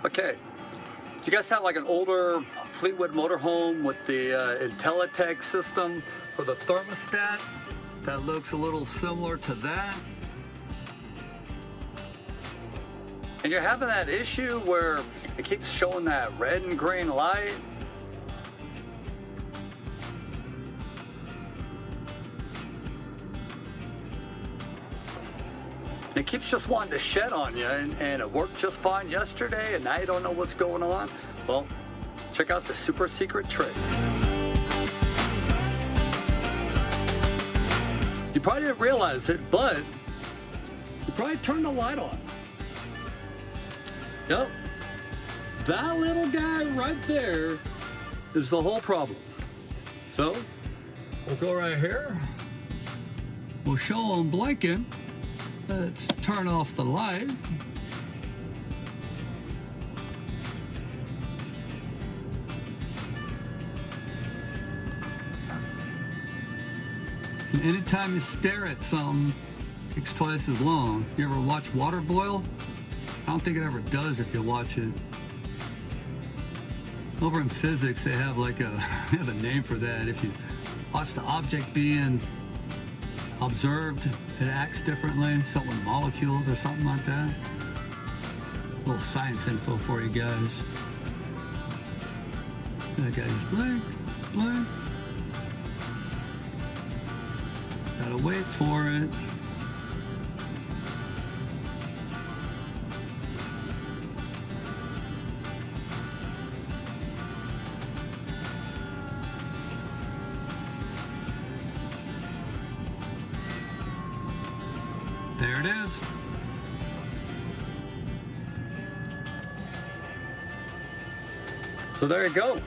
Okay, do you guys have like an older Fleetwood motorhome with the Intellitec system for the thermostat that looks a little similar to that? And you're having that issue where it keeps showing that red and green light? It keeps just wanting to shed on you, and it worked just fine yesterday, and now you don't know what's going on. Well, check out the super secret trick. You probably didn't realize it, but you probably turned the light on. Yep, that little guy right there is the whole problem. So, we'll go right here. We'll show them blinking. Let's turn off the light. And anytime you stare at something, it takes twice as long. You ever watch water boil? I don't think it ever does if you watch it. Over in physics, they have like a name for that. If you watch the object being observed, it acts differently, something with molecules or something like that. A little science info for you guys. That guy just blink, blink. Gotta wait for it. There it is. So there you go.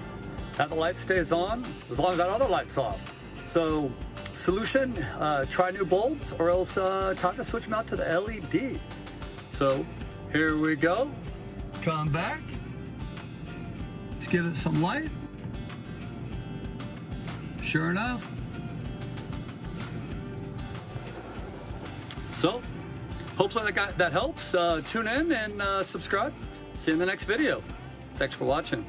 Now the light stays on as long as that other light's off. So solution, try new bulbs, or else time to switch them out to the LED. So here we go. Come back. Let's give it some light. Sure enough. So, hopefully that helps. Tune in and subscribe. See you in the next video. Thanks for watching.